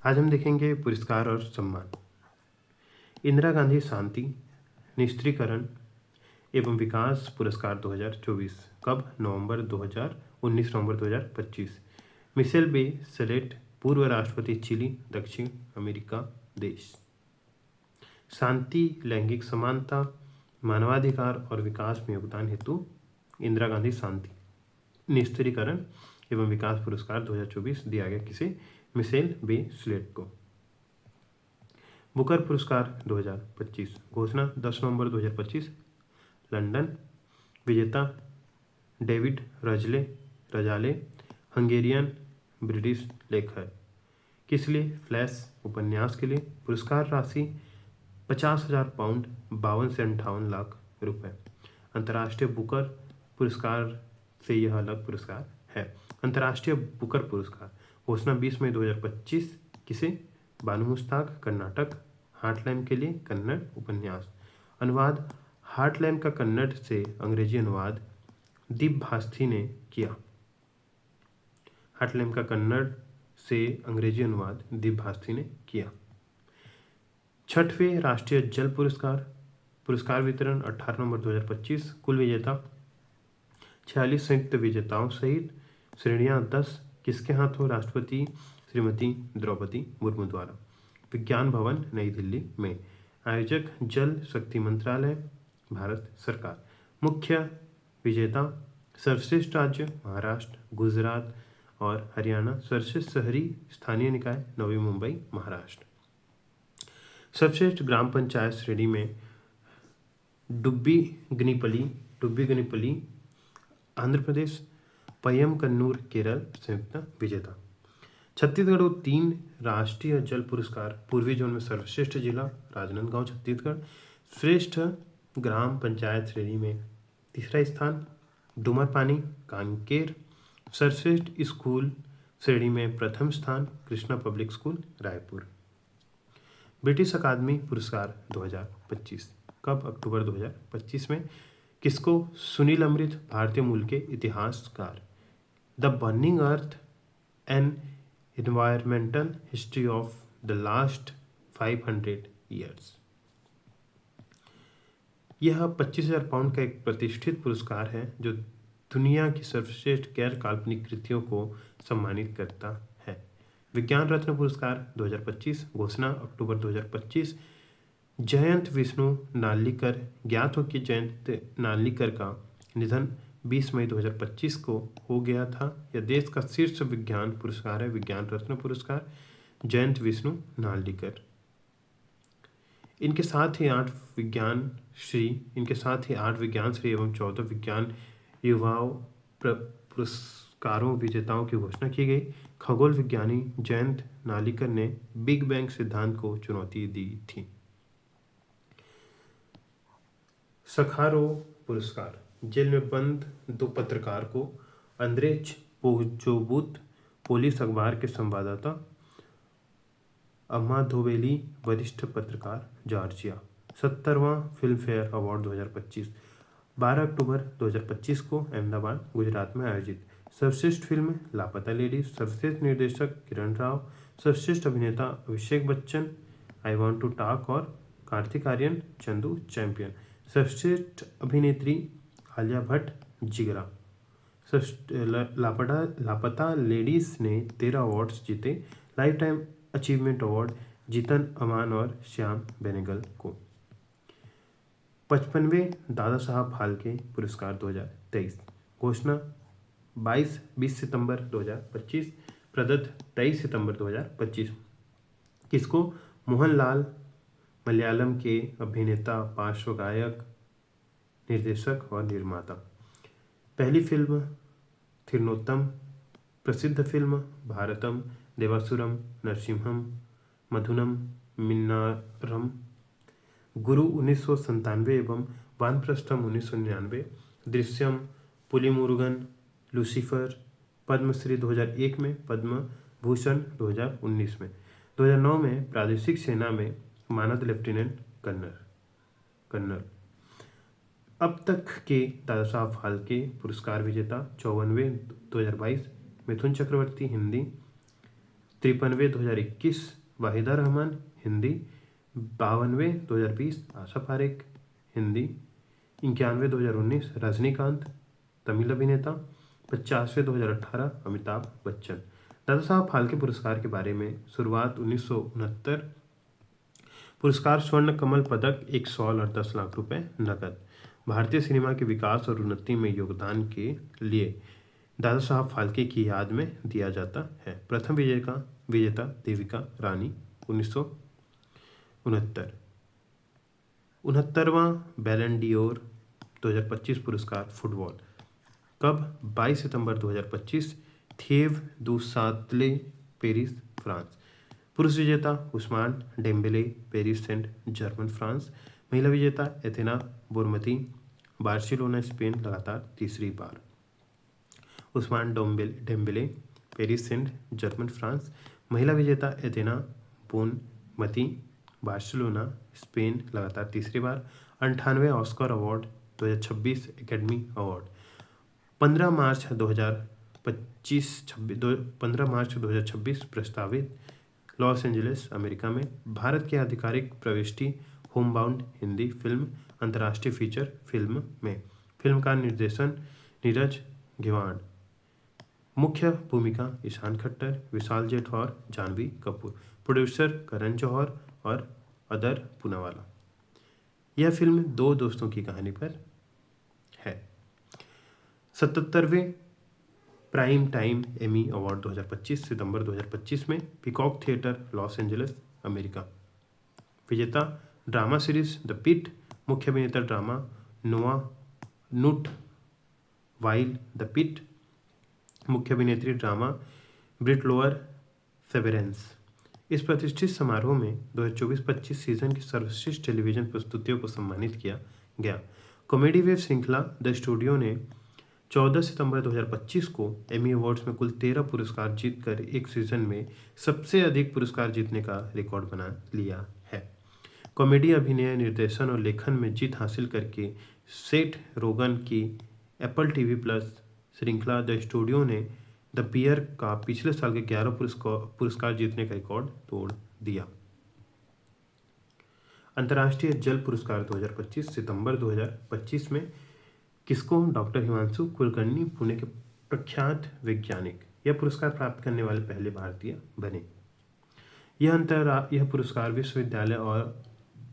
आज हम देखेंगे पुरस्कार और सम्मान। इंदिरा गांधी शांति निस्त्रीकरण एवं विकास पुरस्कार 2024 कब? 19 नवंबर 2025। मिशेल बे सेलेट, पूर्व राष्ट्रपति चिली, दक्षिण अमेरिका देश। शांति, लैंगिक समानता, मानवाधिकार और विकास में योगदान हेतु इंदिरा गांधी शांति निस्त्रीकरण एवं विकास पुरस्कार 2024 दिया गया किसे? मिशेल बे सेलेट को। बुकर पुरस्कार 2025 घोषणा 10 नवंबर 2025 लंदन। विजेता डेविड रजाले, हंगेरियन ब्रिटिश लेखक। किस लिए? फ्लैश उपन्यास के लिए। पुरस्कार राशि 50,000 पाउंड, 52 से 58 लाख रुपए। अंतर्राष्ट्रीय बुकर पुरस्कार से यह अलग पुरस्कार है। अंतर्राष्ट्रीय बुकर पुरस्कार घोषणा 20 मई 2025 किसे? बानू मुश्ताक, कर्नाटक। हार्टलैम के लिए कन्नड़ उपन्यास। अनुवाद हार्टलैम का कन्नड़ से अंग्रेजी अनुवाद दीप भास्ती ने किया। हार्टलैम का कन्नड़ से अंग्रेजी अनुवाद दीप भास्ती ने किया। 6वें राष्ट्रीय जल पुरस्कार वितरण 18 नवंबर 2025। कुल विजेता 46 संयुक्त विजेताओं सहित श्रेणियां 10 किसके हाथों? राष्ट्रपति श्रीमती द्रौपदी मुर्मू द्वारा। विज्ञान भवन नई दिल्ली में। आयोजक जल शक्ति मंत्रालय, भारत सरकार। मुख्य विजेता सर्वश्रेष्ठ राज्य महाराष्ट्र, गुजरात और हरियाणा। सर्वश्रेष्ठ शहरी स्थानीय निकाय नवी मुंबई, महाराष्ट्र। सर्वश्रेष्ठ ग्राम पंचायत श्रेणी में डुब्बी गनिपली आंध्र प्रदेश, पय्यम कन्नूर केरल संयुक्त विजेता। छत्तीसगढ़ को 3 राष्ट्रीय जल पुरस्कार। पूर्वी जोन में सर्वश्रेष्ठ जिला राजनांदगांव छत्तीसगढ़। श्रेष्ठ ग्राम पंचायत श्रेणी में 3रा स्थान डुमरपानी कांकेर। सर्वश्रेष्ठ स्कूल श्रेणी में 1म स्थान Krishna public school Raipur. British अकादमी पुरस्कार 2025 कब? अक्टूबर 2025 में। किसको? सुनील अमृत, भारतीय मूल के इतिहासकार। The burning earth N environmental history of the last 500 years. यह 25,000 पाउंड का एक प्रतिष्ठित पुरस्कार है जो दुनिया की सर्वश्रेष्ठ गैर काल्पनिक कृतियों को सम्मानित करता है। विज्ञान रत्न पुरस्कार 2025 घोषणा अक्टूबर 2025। जयंत विष्णु नार्लिकर, ज्ञात हो कि जयंत नार्लिकर का निधन 20 मई 2025 को हो गया था। यह देश का शीर्ष विज्ञान पुरस्कार है। विज्ञान रत्न पुरस्कार जयंत विष्णु नार्लिकर। इनके साथ ही 8 विज्ञान श्री एवं 14 विज्ञान युवाओं पुरस्कारों विजेताओं की घोषणा की गई। खगोल विज्ञानी जयंत नार्लिकर ने बिग बैंग सिद्धांत को चुनौती दी थी। सखारोव पुरस्कार जेल में बंद 2 पत्रकार को अंद्रेज पोजोबुत, पोलिस अखबार के संवाददाता अम्मादोवेली, वरिष्ठ पत्रकार जॉर्जिया। 70वां फिल्म फेयर अवार्ड 2025 12 अक्टूबर 2025 को अहमदाबाद, गुजरात में आयोजित। सर्वश्रेष्ठ फिल्म लापता लेडीज। सर्वश्रेष्ठ निर्देशक किरण राव। सर्वश्रेष्ठ अभिनेता Abhishek Bachchan, I want to talk और कार्तिक आर्यन, चंदू चैंपियन। सर्वश्रेष्ठ अभिनेत्री आलिया भट्ट, जिगरा। लापता लेडीज ने 13 अवार्ड्स जीते। Lifetime achievement award Jeetan Aman और श्याम बेनेगल को। 55वें दादा साहब फाल्के पुरस्कार 2023 घोषणा 20 सितंबर 2025 प्रदत्त 23 सितंबर 2025। किसको? मोहनलाल, मलयालम के अभिनेता, पार्श्व गायक, निर्देशक और निर्माता। पहली फिल्म थिरुनोत्तम, प्रसिद्ध फिल्म भारतम, देवासुरम, नरसिम्हम, मधुनम, मिन्नारम। गुरु 1997 एवं वानप्रस्थम 1999। दृश्यम, पुलिमुरुगन, लूसीफर। पद्मश्री 2001 में, पद्म भूषण 2019 में। 2009 में प्रादेशिक सेना में मानद लेफ्टिनेंट कर्नल। अब तक के दादा साहब फाल्के पुरस्कार विजेता 54वें 2022 मिथुन चक्रवर्ती, हिंदी। 53 2021 वाहिदा रहमान हिंदी, 52 2020 आशा पारेख हिंदी, 91 2019 रजनीकांत तमिल अभिनेता, 50वें 2018 अमिताभ बच्चन। दादा साहब फाल्के पुरस्कार के बारे में शुरुआत 1969। पुरस्कार स्वर्ण कमल पदक, एक शॉल और 10 लाख रुपए नकद। भारतीय सिनेमा के विकास और उन्नति में योगदान के लिए दादा साहब फाल्के की याद में दिया जाता है। प्रथम विजेता देविका रानी 1969। 69वां बैलन डियोर 2025 पुरस्कार फुटबॉल कब? 22 सितंबर 2025 थेव दू सातले पेरिस फ्रांस। पुरुष विजेता Ousmane Dembele Paris Saint Germain France. महिला विजेता एथेना बोरमती बार्सिलोना स्पेन लगातार तीसरी बार। Ousmane Dembele Paris Saint Germain France. महिला विजेता एथेना बोरमती बार्सिलोना स्पेन लगातार तीसरी बार। 98वें Oscar award 2026 academy award 15 March 2026 प्रस्तावित लॉस एंजलिस अमेरिका में। भारत की आधिकारिक प्रविष्टि होमबाउंड हिंदी फिल्म अंतर्राष्ट्रीय फीचर फिल्म में। फिल्म का निर्देशन नीरज घेवाड़। मुख्य भूमिका ईशान खट्टर, विशाल जेठ और जानवी कपूर। प्रोड्यूसर करण जौहर और अदर पूनावाला। यह फिल्म दो दोस्तों की कहानी पर है। 77वें प्राइम टाइम एमी अवार्ड 2025 सितंबर 2025 में peacock theatre loss Angeles America. विजेता ड्रामा सीरीज द पिट। मुख्य अभिनेता ड्रामा नोआ नूट वाइल द पिट। मुख्य अभिनेत्री ड्रामा ब्रिट लोअर सेवेरेंस। इस प्रतिष्ठित समारोह में 2024-25 सीजन की सर्वश्रेष्ठ टेलीविजन प्रस्तुतियों को सम्मानित किया गया। कॉमेडी वेब श्रृंखला द स्टूडियो ने 14 सितंबर 2025 को एमी अवार्ड्स में कुल 13 पुरस्कार जीतकर एक सीजन में सबसे अधिक पुरस्कार जीतने का रिकॉर्ड बना लिया है। कॉमेडी अभिनय, निर्देशन और लेखन में जीत हासिल करके सेठ रोगन की एप्पल टीवी प्लस श्रृंखला द स्टूडियो ने द बियर का पिछले साल के 11 पुरस्कार जीतने का रिकॉर्ड तोड़ दिया। अंतर्राष्ट्रीय जल पुरस्कार 2025 सितंबर 2025 में किसको? डॉक्टर हिमांशु कुलकर्णी पुणे के प्रख्यात वैज्ञानिक यह पुरस्कार प्राप्त करने वाले पहले भारतीय बने। यह पुरस्कार विश्वविद्यालय और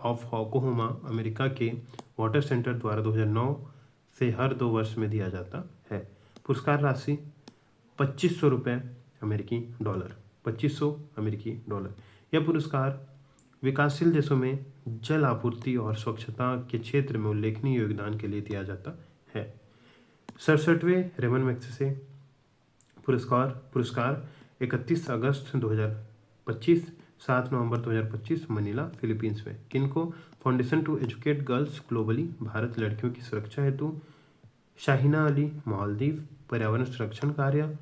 ऑफ ओक्लाहोमा अमेरिका के वाटर सेंटर द्वारा 2009 से हर 2 वर्ष में दिया जाता है। पुरस्कार राशि 2500 रुपये अमेरिकी डॉलर। 2500 अमेरिकी डॉलर। यह पुरस्कार विकासशील देशों में जल आपूर्ति और स्वच्छता के क्षेत्र में उल्लेखनीय योगदान के लिए दिया जाता है। 67वें रेमन मैग्सेसे पुरस्कार 31 अगस्त 2025 7 नवंबर 2025 मनीला फिलीपींस में। किनको? Foundation to educate girls globally Bharat लड़कियों की सुरक्षा हेतु। शाहिना अली मालदीव पर्यावरण संरक्षण कार्य।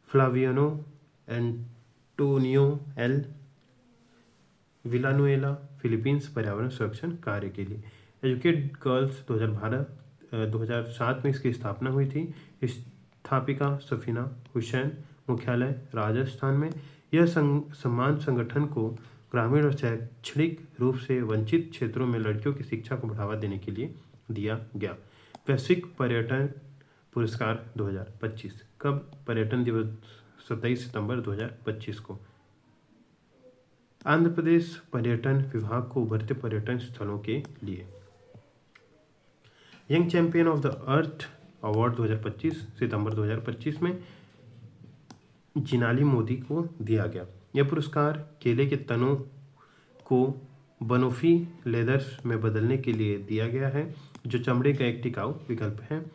फ्लावियानो एंटोनियो एल विलानुएला फिलीपींस पर्यावरण संरक्षण कार्य के लिए। एजुकेट गर्ल्स 2007 में इसकी स्थापना हुई थी। स्थापिका सफीना हुसैन। मुख्यालय राजस्थान में। यह सम्मान संगठन को ग्रामीण और शैक्षणिक रूप से वंचित क्षेत्रों में लड़कियों की शिक्षा को बढ़ावा देने के लिए दिया गया। वैश्विक पर्यटन पुरस्कार 2025 कब? पर्यटन दिवस 27 सितंबर 2025 को। आंध्र प्रदेश पर्यटन विभाग को उभरते पर्यटन स्थलों के लिए young champion of the earth award 2025 सितंबर 2025 में जिनाली मोदी को दिया गया। यह पुरस्कार केले के तनों को बनोफी लेदर्स में बदलने के लिए दिया गया है, जो चमड़े का एक टिकाऊ विकल्प है।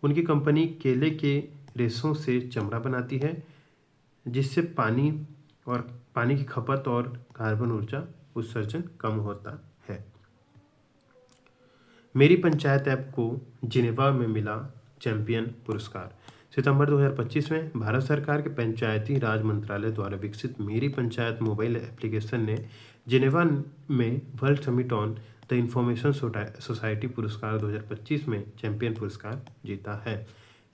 उनकी कंपनी केले के रेशों से चमड़ा बनाती है, जिससे पानी की खपत और कार्बन ऊर्जा उत्सर्जन कम होता है। मेरी पंचायत ऐप को जिनेवा में मिला चैंपियन पुरस्कार। सितंबर 2025 में भारत सरकार के पंचायती राज मंत्रालय द्वारा विकसित मेरी पंचायत मोबाइल एप्लीकेशन ने जिनेवा में world summit on the information society पुरस्कार 2025 में चैंपियन पुरस्कार जीता है।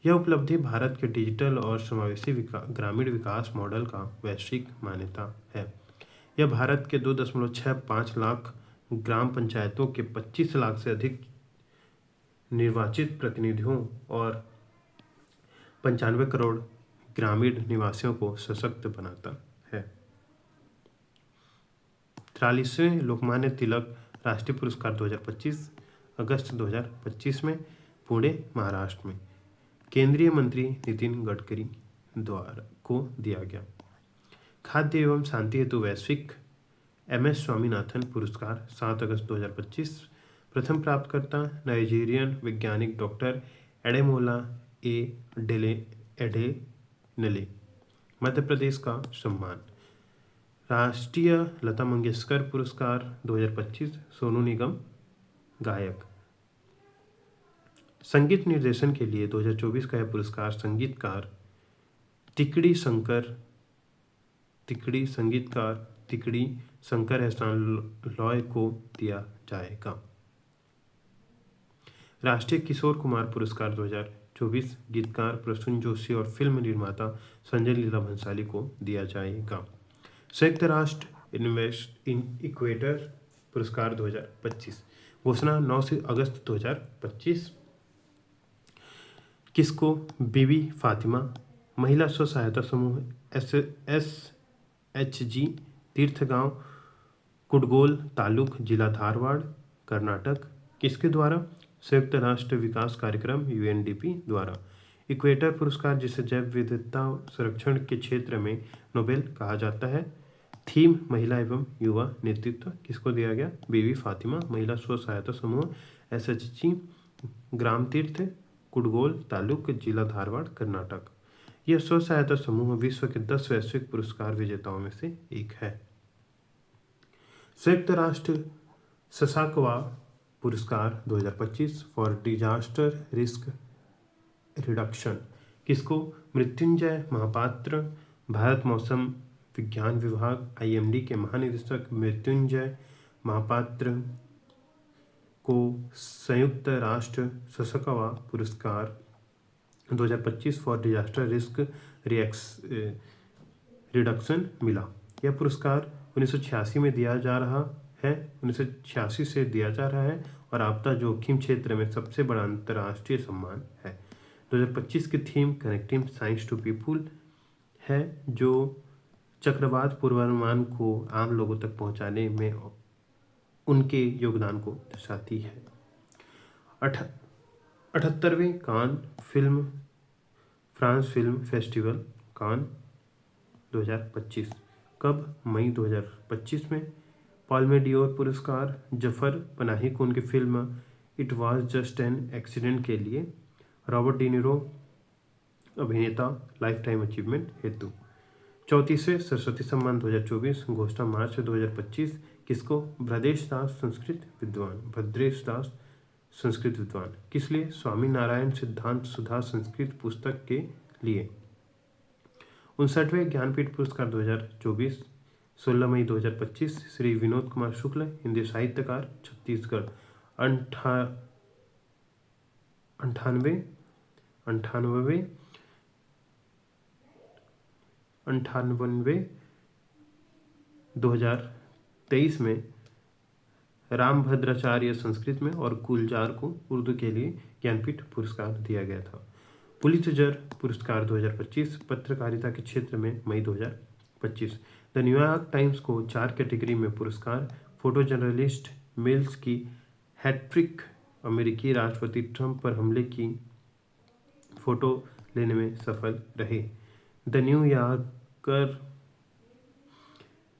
यह उपलब्धि भारत के डिजिटल और समावेशी ग्रामीण विकास मॉडल का वैश्विक मान्यता है। यह भारत के 2.65 लाख ग्राम पंचायतों के 25 लाख से अधिक निर्वाचित प्रतिनिधियों और 95 करोड़ ग्रामीण निवासियों को सशक्त बनाता है। 43वें लोकमान्य तिलक राष्ट्रीय पुरस्कार 2025 अगस्त 2025 में पुणे महाराष्ट्र में केंद्रीय मंत्री नितिन गडकरी द्वारा को दिया गया। खाद्य एवं शांति हेतु वैश्विक MS स्वामीनाथन पुरस्कार 7 अगस्त 2025 प्रथम प्राप्तकर्ता नाइजीरियन वैज्ञानिक doctor Ademola Adenle Madhya Pradesh का सम्मान। राष्ट्रीय लता मंगेशकर पुरस्कार 2025 सोनू निगम गायक। संगीत निर्देशन के लिए 2024 का यह पुरस्कार संगीतकार तिकड़ी शंकर एहसान लॉय को दिया जाएगा। राष्ट्रीय किशोर कुमार पुरस्कार 2024 गीतकार प्रसून जोशी और फिल्म निर्माता संजय लीला भंसाली को दिया जाएगा। संयुक्त राष्ट्र इक्वेटर पुरस्कार 2025 घोषणा 9 अगस्त 2025 किसको? बीबी फातिमा महिला स्व सहायता समूह SHG तीर्थगांव कुडगोल तालुक जिला धारवाड़ कर्नाटक किसके द्वारा? संयुक्त राष्ट्र विकास कार्यक्रम UNDP द्वारा। इक्वेटर पुरस्कार जिसे जैव विविधता संरक्षण के क्षेत्र में नोबेल कहा जाता है। थीम महिला एवं युवा नेतृत्व किसको दिया गया? बीबी फातिमा महिला स्व सहायता समूह SHG ग्राम तीर्थ कुडगोल तालुक जिला धारवाड़ कर्नाटक। यह स्व सहायता समूह विश्व के 10 वैश्विक पुरस्कार विजेताओं में से एक है। संयुक्त राष्ट्र ससाकवा पुरस्कार 2025 फॉर डिजास्टर रिस्क रिडक्शन किसको? मृत्युंजय महापात्र भारत मौसम विज्ञान विभाग IMD के महानिदेशक मृत्युंजय महापात्र को संयुक्त राष्ट्र ससाकवा पुरस्कार 2025 फॉर डिजास्टर रिस्क रिडक्शन मिला। यह पुरस्कार 1986 में दिया जा रहा है 1986 से दिया जा रहा है और आपदा जोखिम क्षेत्र में सबसे बड़ा अंतर्राष्ट्रीय सम्मान है। 2025 की theme connecting science to people है जो चक्रवात पूर्वानुमान को आम लोगों तक पहुंचाने में उनके योगदान को दर्शाती है। 78वें कान फ्रांस फिल्म फेस्टिवल कान 2025 कब? मई 2025 में। पाल्मे डियोर पुरस्कार जफर पनाही को उनकी film it was just an accident के लिए। रॉबर्ट डी नीरो अभिनेता लाइफ टाइम अचीवमेंट हेतु। 34वें सरस्वती सम्मान 2024 घोषणा मार्च 2025 किसको? भद्रेश दास संस्कृत विद्वान किस लिए? स्वामी नारायण सिद्धांत सुधा संस्कृत पुस्तक के लिए। 59वें ज्ञानपीठ पुरस्कार 2024 16 मई 2025 श्री विनोद कुमार शुक्ल हिंदी साहित्यकार छत्तीसगढ़। 98वें 2023 में रामभद्राचार्य संस्कृत में और गुलजार को उर्दू के लिए ज्ञानपीठ पुरस्कार दिया गया था। पुलित्जर पुरस्कार 2025 पत्रकारिता के क्षेत्र में मई 2025। द न्यूयॉर्क टाइम्स को 4 कैटेगरी में पुरस्कार। फोटो जर्नलिस्ट मिल्स की हैट्रिक अमेरिकी राष्ट्रपति ट्रंप पर हमले की फोटो लेने में सफल रहे। द न्यूयॉर्कर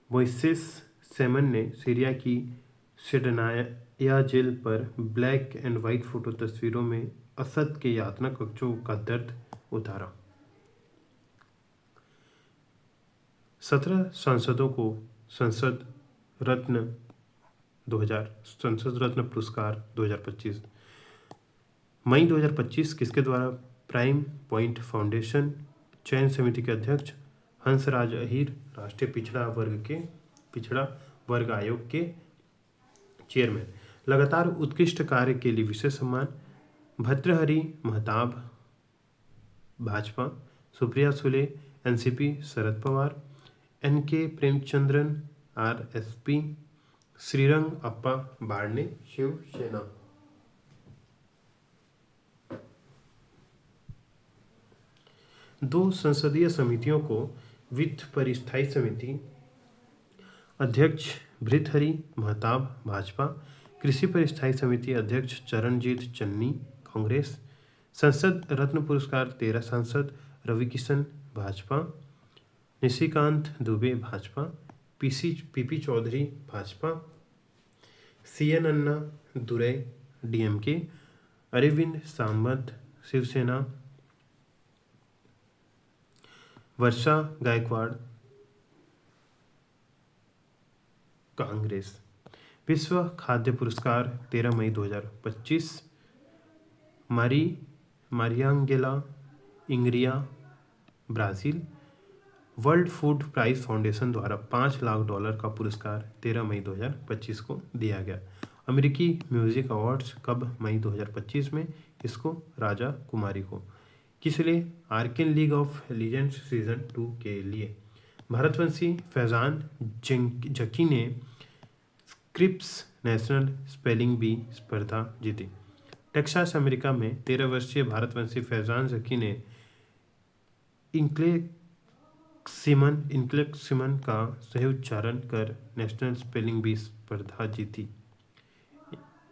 मोइसेस सेमन ने सीरिया की सिडनाया जेल पर ब्लैक एंड वाइट फोटो तस्वीरों में असद के यातना कक्षों का दर्द उतारा। 17 सांसदों को संसद रत्न पुरस्कार 2025। मई 2025 किसके द्वारा? प्राइम पॉइंट फाउंडेशन चयन समिति के अध्यक्ष हंसराज अहीर, राष्ट्रीय पिछड़ा वर्ग आयोग के चेयरमैन। लगातार उत्कृष्ट कार्य के लिए विशेष सम्मान Bhartrihari Mahtab Bhajpa, Supriya Sule NCP Sharad Pawar, N K Premachandran RSP, Shrirang अप्पा बारने शिवसेना। दो संसदीय समितियों को वित्त परिस्थायी समिति अध्यक्ष भृतहरि महताब भाजपा, कृषि परिस्थायी समिति अध्यक्ष चरणजीत चन्नी कांग्रेस, संसद रत्न पुरस्कार 13 सांसद Ravi Kishan Bhajpa, Nishikant Dubey Bhajpa, PP Chaudhary Bhajpa, CN Anna Durai DMK, Arvind Sawant Shiv Sena, Varsha Gaikwad Congress. विश्व खाद्य पुरस्कार 13 मई 2025 Mariangela Hungria Brazil. World food prize foundation द्वारा $5 लाख का पुरस्कार 13 मई 2025 को दिया गया। अमेरिकी म्यूजिक अवार्ड्स कब? मई 2025 में। इसको राजा कुमारी को। किस लिए? Arcane league of legends season 2 के लिए। भारतवंशी फैजान जकी ने स्क्रिप्स नेशनल स्पेलिंग बी स्पर्धा जीती। टेक्सास अमेरिका में 13 वर्षीय भारतवंशी फैजान जकी ने इंक्लेक्सिमन का सही उच्चारण कर नेशनल स्पेलिंग बी स्पर्धा जीती।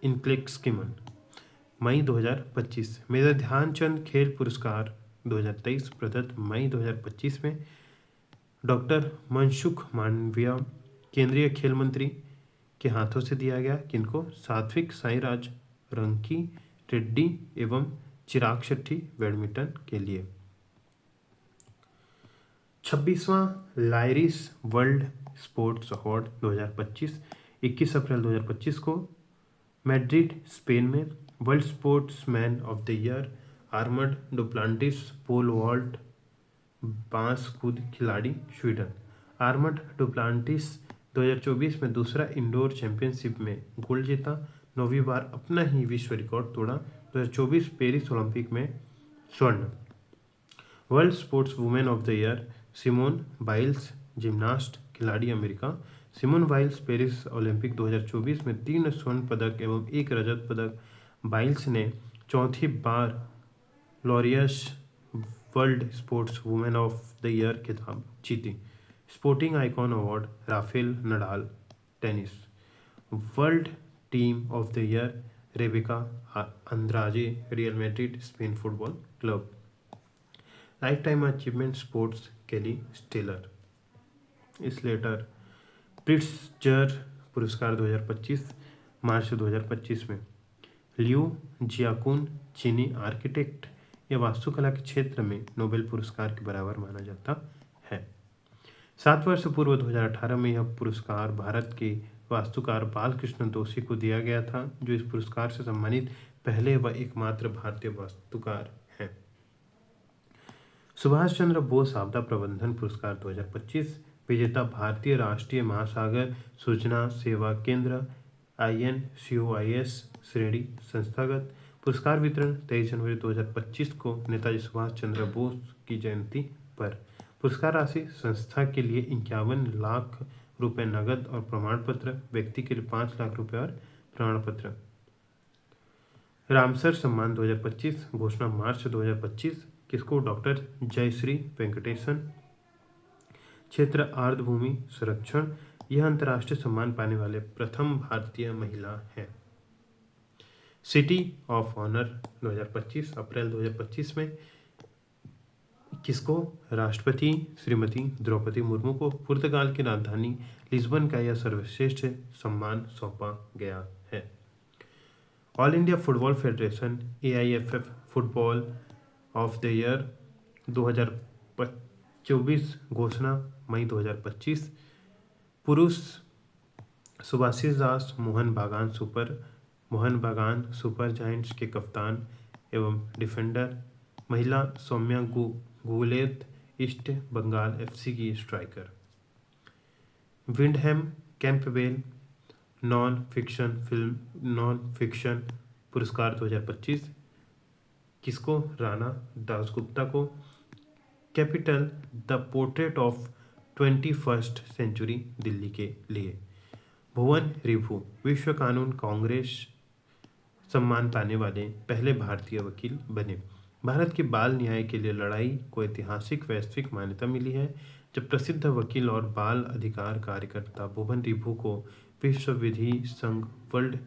इंक्लेक्सिमन। मई 2025 मेजर ध्यानचंद खेल पुरस्कार 2023 प्रदत्त। मई 2025 में डॉक्टर मनसुख मांडविया केंद्रीय खेल मंत्री के हाथों से दिया गया। किनको? सात्विक साईराज रंकी रेड्डी एवं चिराग शेट्टी बैडमिंटन के लिए। 26वां लाइरिस वर्ल्ड स्पोर्ट्स अवार्ड 2025 21 अप्रैल 2025 को मैड्रिड स्पेन में। World sportsman of the year Armand Duplantis pole vault बांस कूद खिलाड़ी स्वीडन। आर्मड डुप्लांटिस 2024 में दूसरा इंडोर चैंपियनशिप में गोल्ड जीता। 9वीं बार अपना ही विश्व रिकॉर्ड तोड़ा। 2024 पेरिस ओलंपिक में स्वर्ण। World sports women of the year Simone Biles gymnast खिलाड़ी America. Simone Biles Paris Olympic 2024 में 3 स्वर्ण पदक एवं 1 रजत पदक। बाइल्स ने चौथी बार Laureus world sports women of the year खिताब जीती। Sporting icon award Rafael Nadal tennis. World team of the year Rebeca Andrade Real Madrid Spain football club. Lifetime achievement sports Kelly Slater Pritzker पुरस्कार 2025 मार्च 2025 में। Liu जियाकुन चीनी architect या वास्तुकला के क्षेत्र में नोबेल पुरस्कार के बराबर माना जाता है। 7 वर्ष पूर्व 2018 में यह पुरस्कार भारत के वास्तुकार बालकृष्ण दोषी को दिया गया था, जो इस पुरस्कार से सम्मानित पहले व एकमात्र भारतीय वास्तुकार हैं। सुभाष चंद्र बोस आपदा प्रबंधन पुरस्कार 2025 विजेता भारतीय राष्ट्रीय महासागर सूचना सेवा केंद्र INCOIS श्रेणी संस्थागत। पुरस्कार वितरण 23 जनवरी 2025 को नेताजी सुभाष चंद्र बोस की जयंती पर। पुरस्कार राशि संस्था के लिए 51 लाख रुपए नगद और प्रमाण पत्र, व्यक्ति के लिए 5 लाख रुपए और प्रमाण पत्र। रामसर सम्मान 2025 घोषणा मार्च 2025। किसको? डॉक्टर जयश्री वेंकटेशन। क्षेत्र आर्द्रभूमि संरक्षण। यह अंतर्राष्ट्रीय सम्मान पाने वाले प्रथम भारतीय महिला है। सिटी ऑफ ऑनर 2025 अप्रैल 2025 में किसको? राष्ट्रपति श्रीमती द्रौपदी मुर्मू को पुर्तगाल की राजधानी लिस्बन का यह सर्वश्रेष्ठ सम्मान सौंपा गया है। All India football federation AIFF football of the year 2024 घोषणा मई 2025। पुरुष सुभाषिष दास मोहन बागान सुपर जायंट्स के कप्तान एवं डिफेंडर। महिला सौम्या गुलेत ईस्ट बंगाल FC की striker. Windham Campbell non fiction पुरस्कार 2025 किसको? राणा दासगुप्ता को। Capital the portrait of 21st century Delhi के लिए। भुवन रिभु विश्व कानून कांग्रेस सम्मान पाने वाले पहले भारतीय वकील बने। भारत की बाल न्याय के लिए लड़ाई को ऐतिहासिक वैश्विक मान्यता मिली है जब प्रसिद्ध वकील और बाल अधिकार कार्यकर्ता भुवन रिभु को विश्व विधि संघ वर्ल्ड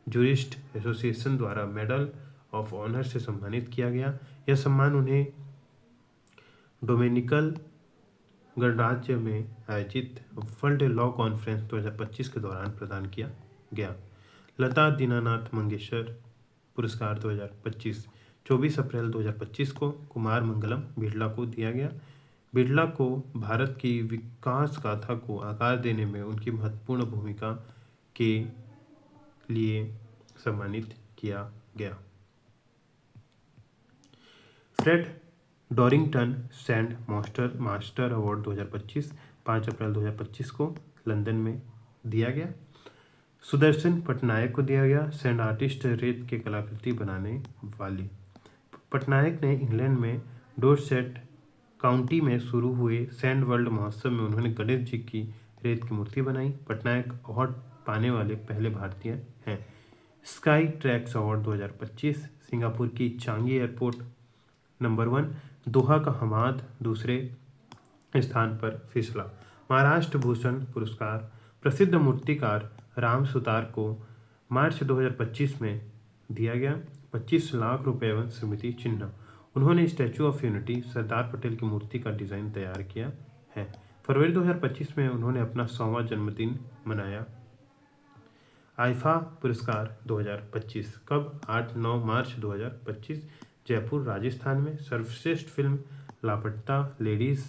जूरिस्ट एसोसिएशन द्वारा मेडल ऑफ ऑनर से सम्मानित किया गया। यह सम्मान उन्हें डोमिनिकन गणराज्य में आयोजित वर्ल्ड लॉ कॉन्फ्रेंस 2025 के दौरान प्रदान किया गया। लता दीनानाथ मंगेशकर पुरस्कार 2025 24 अप्रैल 2025 को कुमार मंगलम बिड़ला को दिया गया। बिड़ला को भारत की विकास गाथा को आकार देने में उनकी महत्वपूर्ण भूमिका के लिए सम्मानित किया गया। फ्रेड डॉरिंगटन सैंड मास्टर अवार्ड 2025 5 अप्रैल 2025 को लंदन में दिया गया। सुदर्शन पटनायक को दिया गया। सैंड आर्टिस्ट रेत के कलाकृति बनाने वाली। पटनायक ने इंग्लैंड में डोरसेट काउंटी में शुरू हुए सैंड वर्ल्ड महोत्सव में उन्होंने गणेश जी की रेत की मूर्ति बनाई। पटनायक अवार्ड पाने वाले पहले भारतीय हैं। स्काई ट्रैक्स अवार्ड 2025 सिंगापुर की चांगी एयरपोर्ट। नंबर 1 दोहा का हमाद दूसरे स्थान पर फिसला। महाराष्ट्र भूषण पुरस्कार प्रसिद्ध मूर्तिकार राम सुतार को मार्च 2025 में दिया गया। 25 लाख रुपए एवं स्मृति चिन्ह। उन्होंने statue of unity Sardar Patel की मूर्ति का डिजाइन तैयार किया है। फरवरी 2025 में उन्होंने अपना 100वां जन्मदिन मनाया। आईफा पुरस्कार 2025 कब? 8-9 मार्च 2025 जयपुर राजस्थान में। सर्वश्रेष्ठ फिल्म लापता लेडीज।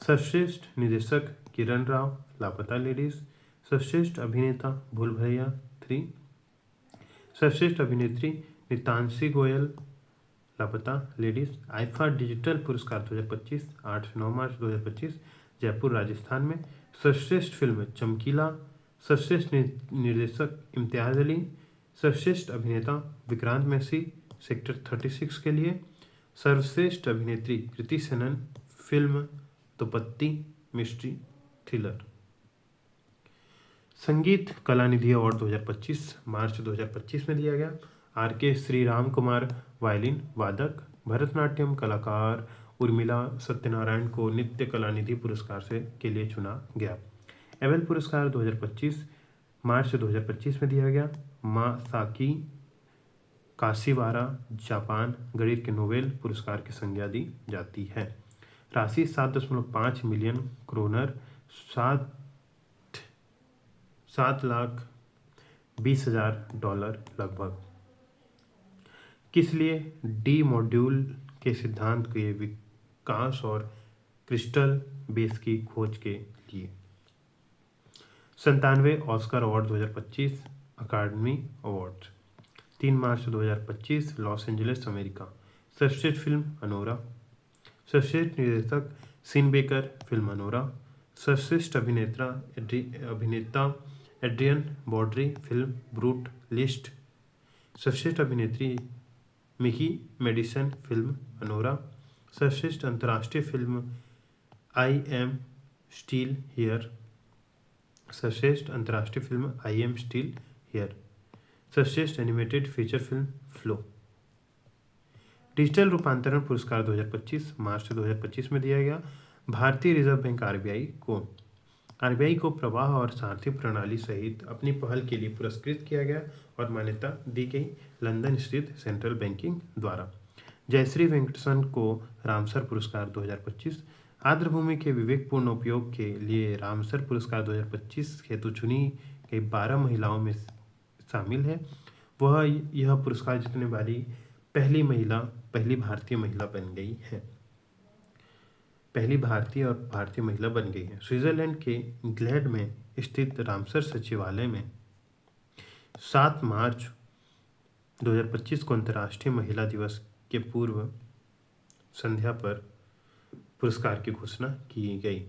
सर्वश्रेष्ठ निर्देशक किरण राव लापता लेडीज। सर्वश्रेष्ठ अभिनेता भूल भुलैया 3। सर्वश्रेष्ठ अभिनेत्री नितांशी गोयल लापता लेडीज। आईफा डिजिटल पुरस्कार 2025 8-9 मार्च 2025 जयपुर राजस्थान में। सर्वश्रेष्ठ फिल्म चमकीला। सर्वश्रेष्ठ निर्देशक इम्तियाज अली। सर्वश्रेष्ठ अभिनेता विक्रांत मैसी सेक्टर 36 के लिए। सर्वश्रेष्ठ अभिनेत्री Kriti Sanon film दुपत्ती mystery thriller. संगीत कलानिधि अवार्ड 2025 मार्च 2025 में दिया गया। आर.के. श्रीराम कुमार वायलिन वादक। भरतनाट्यम कलाकार उर्मिला सत्यनारायण को नित्य कलानिधि पुरस्कार से के लिए चुना गया। एबेल पुरस्कार 2025 मार्च 2025 में दिया गया। मासाकी काशीवारा जापान गणित के नोबेल पुरस्कार की संज्ञा दी जाती है। राशि 7.5 मिलियन क्रोनर 7,20,000 डॉलर लगभग। किस लिए? डी मॉड्यूल के सिद्धांत के विकास और क्रिस्टल बेस की खोज के लिए। 97वें ऑस्कर अवार्ड 2025 अकादमी award 3 March 2025 Los Angeles America. सर्वश्रेष्ठ फिल्म अनोरा। सर्वश्रेष्ठ निर्देशक सीन बेकर फिल्म अनोरा। सर्वश्रेष्ठ अभिनेता एड्रियन बॉड्री फिल्म ब्रूट लिस्ट। सर्वश्रेष्ठ अभिनेत्री मिकी मेडिसन फिल्म अनोरा। सर्वश्रेष्ठ अंतर्राष्ट्रीय film I am still here. सर्वश्रेष्ठ अंतर्राष्ट्रीय film I am still here. सर्वश्रेष्ठ animated feature film Flow. Digital रूपांतरण पुरस्कार 2025 मार्च 2025 में दिया गया। भारतीय रिजर्व बैंक आरबीआई को प्रवाह और सारथी प्रणाली सहित अपनी पहल के लिए पुरस्कृत किया गया और मान्यता दी गई लंदन स्थित सेंट्रल बैंकिंग द्वारा। जयश्री वेंकटसन को रामसर पुरस्कार 2025। आर्द्रभूमि के विवेकपूर्ण उपयोग के लिए रामसर पुरस्कार 2025 हेतु चुनी गई 12 महिलाओं में शामिल है। वह यह पुरस्कार जीतने वाली पहली भारतीय महिला बन गई है। पहली भारतीय और भारतीय महिला बन गई है। स्विट्जरलैंड के ग्लैड में स्थित रामसर सचिवालय में 7 मार्च 2025 को अंतर्राष्ट्रीय महिला दिवस के पूर्व संध्या पर पुरस्कार की घोषणा की गई।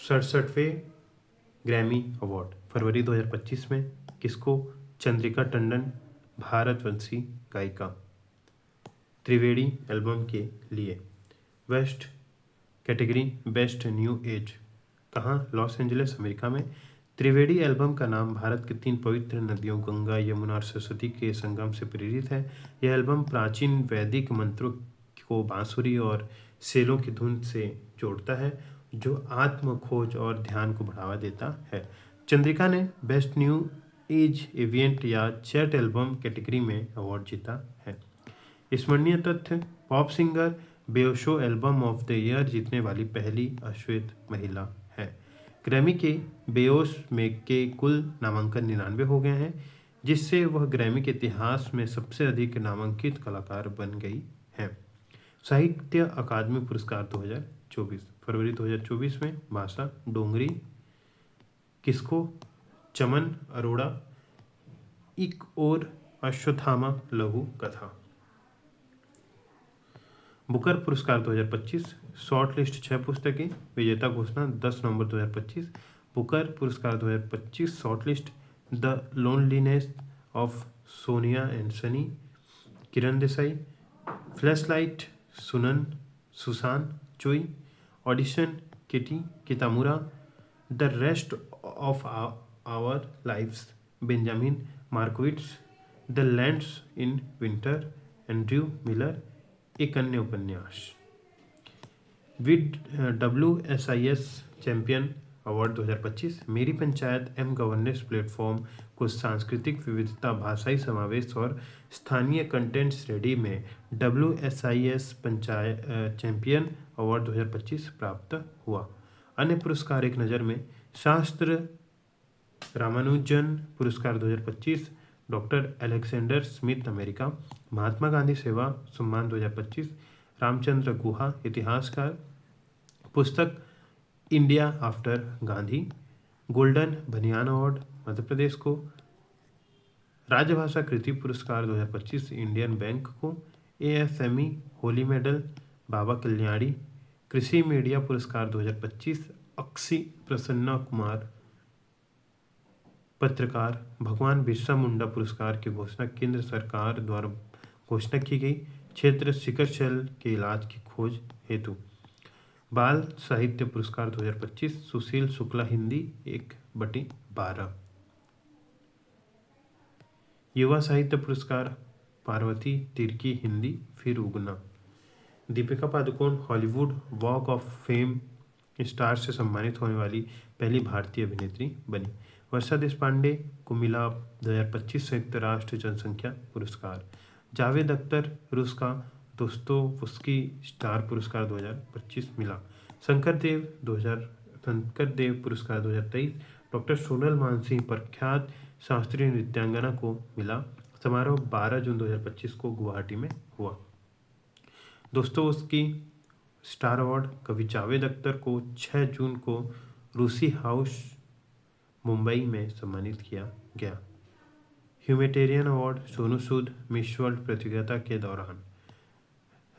67वें ग्रैमी अवार्ड फरवरी 2025 में किसको? चंद्रिका टंडन भारतवंशी गायिका। त्रिवेणी एल्बम के लिए best category best new as. कहाँ? लॉस एंजलिस, अमेरिका में। त्रिवेणी एल्बम का नाम भारत की 3 पवित्र नदियों गंगा, यमुना और सरस्वती के संगम से प्रेरित है। यह एल्बम प्राचीन वैदिक मंत्रों को बांसुरी और सेलों की धुन से जोड़ता है, जो आत्म खोज और ध्यान को बढ़ावा देता है। चंद्रिका ने बेस्ट न्यू एज इवेंट या चैट एल्बम कैटेगरी में अवार्ड जीता है। स्मरणीय तथ्य: pop singer Beyonce album of the year जीतने वाली पहली अश्वेत महिला है। ग्रैमी के बेयोस में के कुल नामांकन 99 हो गए हैं, जिससे वह ग्रैमी के इतिहास में सबसे अधिक नामांकित कलाकार बन गई हैं। साहित्य अकादमी पुरस्कार 2024 फरवरी 2024 में भाषा डोंगरी किसको, चमन अरोड़ा, एक और अश्वत्थामा लघु कथा। बुकर पुरस्कार 2025 शॉर्ट लिस्ट 6 पुस्तकें, विजेता घोषणा 10 नवंबर 2025। बुकर पुरस्कार 2025 shortlist: the loneliness of Sonia and Sunny, Kiran Desai. Flashlight Susan Choi. Audition Katie Kitamura. The rest of our lives Benjamin Markovits. The lands in winter Andrew Miller. एक अन्य उपन्यास। WSIS चैंपियन अवार्ड 2025 मेरी panchayat M governance platform को सांस्कृतिक विविधता, भाषाई समावेश और स्थानीय कंटेंट श्रेणी में WSIS चैंपियन अवार्ड 2025 प्राप्त हुआ। अन्य पुरस्कार एक नज़र में: शास्त्र रामानुजन पुरस्कार 2025 doctor Alexander Smith, America. Mahatma Gandhi सेवा सम्मान 2025 रामचंद्र गुहा, इतिहासकार। पुस्तक इंडिया आफ्टर गांधी। गोल्डन बनियान अवार्ड मध्य प्रदेश को। राजभाषा कृति पुरस्कार 2025 इंडियन बैंक को। ASME Holi medal Baba Kalyani. कृषि मीडिया पुरस्कार 2025 अक्षी प्रसन्ना कुमार, पत्रकार। भगवान बिरसा मुंडा पुरस्कार की घोषणा केंद्र सरकार द्वारा घोषणा की गई, क्षेत्र सिकल सेल के इलाज की खोज हेतु। बाल साहित्य पुरस्कार 2025 सुशील शुक्ला, हिंदी 1/12। युवा साहित्य पुरस्कार पार्वती तिर्की, हिंदी फिर उगना। Deepika Padukone Hollywood walk of fame star से सम्मानित होने वाली पहली भारतीय अभिनेत्री बनी। वर्षा देशपांडे को मिला 2025 संयुक्त राष्ट्र जनसंख्या पुरस्कार। जावेद अख्तर रूस का दोस्तोवस्की स्टार पुरस्कार 2025 मिला। शंकर देव पुरस्कार 2023 डॉक्टर सोनल मानसिंह प्रख्यात शास्त्रीय नृत्यांगना को मिला। समारोह 12 जून 2025 को गुवाहाटी में हुआ। दोस्तोवस्की स्टार अवार्ड कवि जावेद अख्तर को 6 जून को रूसी हाउस मुंबई में सम्मानित किया गया। Humanitarian award Sonu Sood miss world प्रतियोगिता के दौरान।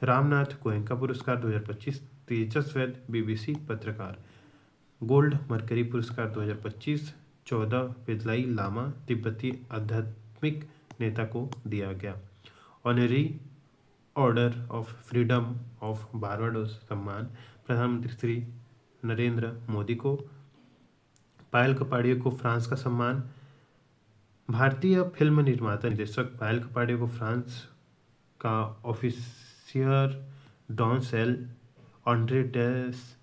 रामनाथ गोयनका पुरस्कार 2025 तेजस वैद, BBC पत्रकार। गोल्ड मरकरी पुरस्कार 2025 14 बिदलाई लामा, तिब्बती आध्यात्मिक नेता को दिया गया। Honorary order of freedom of Barbados सम्मान प्रधानमंत्री श्री नरेंद्र मोदी को। पायल कपाड़िया को फ्रांस का सम्मान। भारतीय फिल्म निर्माता निर्देशक पायल कपाड़िया को फ्रांस का ऑफिसियर डॉन्सेल ऑन्ड्रे डेस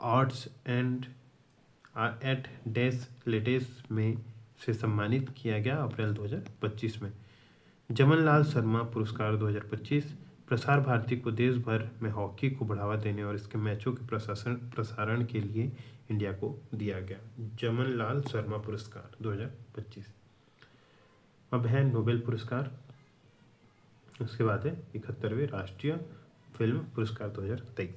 आर्ट्स एंड एट डेस लेटेस में से सम्मानित किया गया अप्रैल 2025 में। जमन लाल शर्मा पुरस्कार 2025 प्रसार भारती को देश भर में हॉकी को बढ़ावा देने और इसके मैचों के प्रसारण के लिए इंडिया को दिया गया। जमन लाल शर्मा पुरस्कार 2025। अब है नोबेल पुरस्कार, उसके बाद है 71वें राष्ट्रीय फिल्म पुरस्कार 2023।